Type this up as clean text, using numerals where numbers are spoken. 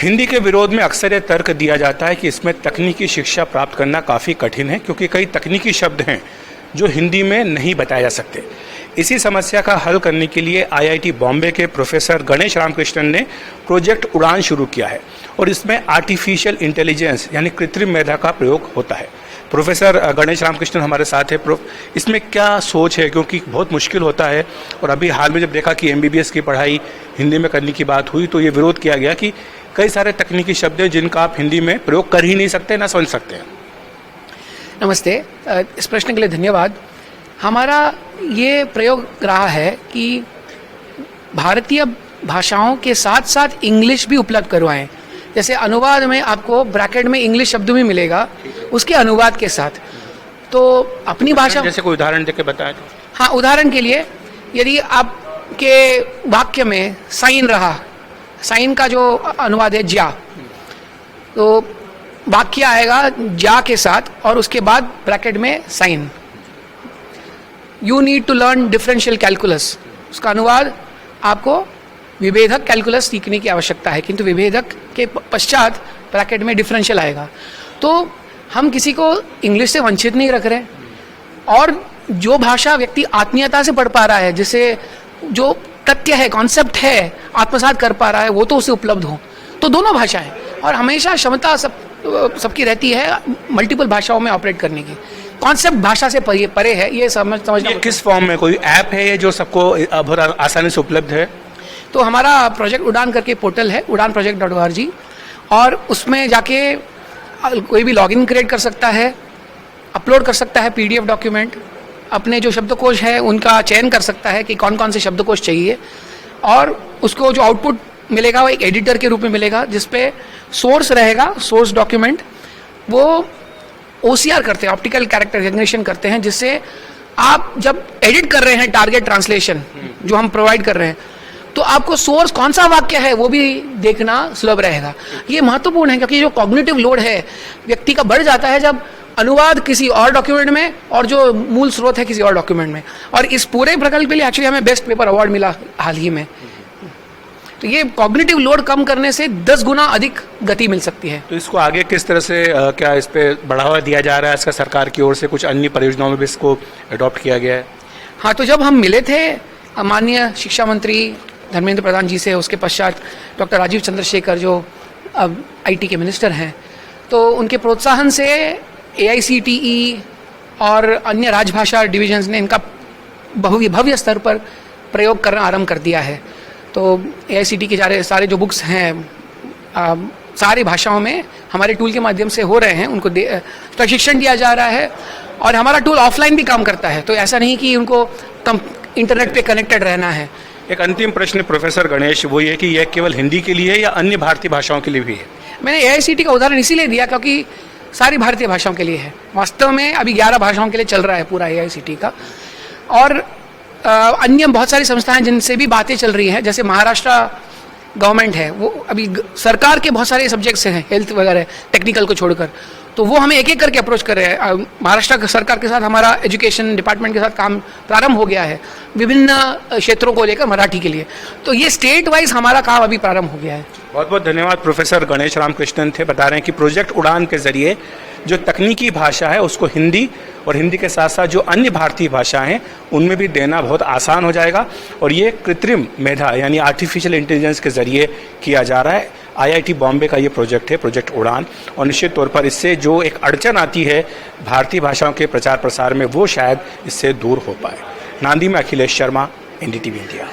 हिंदी के विरोध में अक्सर ये तर्क दिया जाता है कि इसमें तकनीकी शिक्षा प्राप्त करना काफ़ी कठिन है, क्योंकि कई तकनीकी शब्द हैं जो हिंदी में नहीं बताए जा सकते। इसी समस्या का हल करने के लिए आईआईटी बॉम्बे के प्रोफेसर गणेश रामकृष्णन ने प्रोजेक्ट उड़ान शुरू किया है और इसमें आर्टिफिशियल इंटेलिजेंस यानी कृत्रिम मेधा का प्रयोग होता है। प्रोफेसर गणेश रामकृष्णन हमारे साथ है। इसमें क्या सोच है, क्योंकि बहुत मुश्किल होता है और अभी हाल में जब देखा कि एमबीबीएस की पढ़ाई हिंदी में करने की बात हुई तो ये विरोध किया गया कि कई सारे तकनीकी शब्द हैं जिनका आप हिंदी में प्रयोग कर ही नहीं सकते, ना समझ सकते हैं। नमस्ते, इस प्रश्न के लिए धन्यवाद। हमारा ये प्रयोग रहा है कि भारतीय भाषाओं के साथ साथ इंग्लिश भी उपलब्ध करवाएं। जैसे अनुवाद में आपको ब्रैकेट में इंग्लिश शब्द भी मिलेगा, उसके अनुवाद के साथ। तो अपनी भाषा, जैसे कोई उदाहरण देके बताएं तो। हाँ, उदाहरण के लिए यदि आपके वाक्य में साइन रहा, साइन का जो अनुवाद है ज्या, तो वाक्य आएगा ज्या के साथ और उसके बाद ब्रैकेट में sign. You need to learn differential calculus, उसका अनुवाद आपको विभेदक कैलकुलस सीखने की आवश्यकता है, किंतु विभेदक के पश्चात ब्रैकेट में डिफरेंशियल आएगा। तो हम किसी को इंग्लिश से वंचित नहीं रख रहे, और जो भाषा व्यक्ति आत्मीयता से पढ़ पा रहा है, जिसे जो तथ्य है, कॉन्सेप्ट है, आत्मसात कर पा रहा है, वो तो उसे उपलब्ध हो। तो दोनों भाषाएं, और हमेशा क्षमता सबकी रहती है मल्टीपल भाषाओं में ऑपरेट करने की। कॉन्सेप्ट भाषा से परे है, ये समझना। किस फॉर्म में, कोई ऐप है ये जो सबको बहुत आसानी से उपलब्ध है? तो हमारा प्रोजेक्ट उड़ान करके पोर्टल है, udanproject.org, और उसमें जाके कोई भी लॉगिन क्रिएट कर सकता है, अपलोड कर सकता है पीडीएफ डॉक्यूमेंट, अपने जो शब्दकोश है उनका चयन कर सकता है कि कौन कौन से शब्दकोश चाहिए, और उसको जो आउटपुट मिलेगा वो एक एडिटर के रूप में मिलेगा, जिसपे सोर्स रहेगा, सोर्स डॉक्यूमेंट। वो OCR करते हैं, ऑप्टिकल कैरेक्टर रिकग्निशन करते हैं, जिससे आप जब एडिट कर रहे हैं टारगेट ट्रांसलेशन जो हम प्रोवाइड कर रहे हैं, तो आपको सोर्स कौन सा वाक्य है वो भी देखना सुलभ रहेगा। ये महत्वपूर्ण है, क्योंकि जो कॉग्निटिव लोड है व्यक्ति का बढ़ जाता है जब अनुवाद किसी और डॉक्यूमेंट में और जो मूल स्रोत है किसी और डॉक्यूमेंट में। और इस पूरे प्रकल्प के लिए एक्चुअली हमें बेस्ट पेपर अवार्ड मिला हाल ही में। तो ये कॉग्निटिव लोड कम करने से 10 गुना अधिक गति मिल सकती है। तो इसको आगे किस तरह से क्या इस पे बढ़ावा दिया जा रहा है? इसका सरकार की ओर से कुछ अन्य परियोजनाओं में भी इसको अडॉप्ट किया गया है? हाँ, तो जब हम मिले थे माननीय शिक्षा मंत्री धर्मेंद्र प्रधान जी से, उसके पश्चात डॉक्टर राजीव चंद्रशेखर जो अब IT के मिनिस्टर हैं, तो उनके प्रोत्साहन से AICTE और अन्य राजभाषा डिविजन्स ने इनका भव्य स्तर पर प्रयोग करना आरंभ कर दिया है। तो AICTE के सारे जो बुक्स हैं सारी भाषाओं में हमारे टूल के माध्यम से हो रहे हैं, उनको प्रशिक्षण दिया जा रहा है, और हमारा टूल ऑफलाइन भी काम करता है। तो ऐसा नहीं कि उनको इंटरनेट पे कनेक्टेड रहना है। एक अंतिम प्रश्न प्रोफेसर गणेश, वो ये कि यह केवल हिंदी के लिए है या अन्य भारतीय भाषाओं के लिए भी है? मैंने AICTE का उदाहरण इसीलिए दिया क्योंकि सारी भारतीय भाषाओं के लिए है। वास्तव में अभी 11 भाषाओं के लिए चल रहा है पूरा AICTE का, और अन्य बहुत सारी संस्थाएं जिनसे भी बातें चल रही हैं, जैसे महाराष्ट्र गवर्नमेंट है, वो अभी सरकार के बहुत सारे सब्जेक्ट्स हैं, हेल्थ वगैरह टेक्निकल को छोड़कर, तो वो हमें एक एक करके अप्रोच कर रहे हैं। महाराष्ट्र सरकार के साथ हमारा एजुकेशन डिपार्टमेंट के साथ काम प्रारंभ हो गया है विभिन्न क्षेत्रों को लेकर मराठी के लिए। तो ये स्टेट वाइज हमारा काम अभी प्रारंभ हो गया है। बहुत बहुत धन्यवाद। प्रोफेसर गणेश रामकृष्णन थे, बता रहे हैं कि प्रोजेक्ट उड़ान के जरिए जो तकनीकी भाषा है उसको हिंदी और हिंदी के साथ साथ जो अन्य भारतीय भाषा हैं उनमें भी देना बहुत आसान हो जाएगा, और ये कृत्रिम मेधा यानी आर्टिफिशियल इंटेलिजेंस के जरिए किया जा रहा है। आईआईटी बॉम्बे का ये प्रोजेक्ट है, प्रोजेक्ट उड़ान, और निश्चित तौर पर इससे जो एक अड़चन आती है भारतीय भाषाओं के प्रचार प्रसार में, वो शायद इससे दूर हो पाए। नांदी में अखिलेश शर्मा, NDTV इंडिया।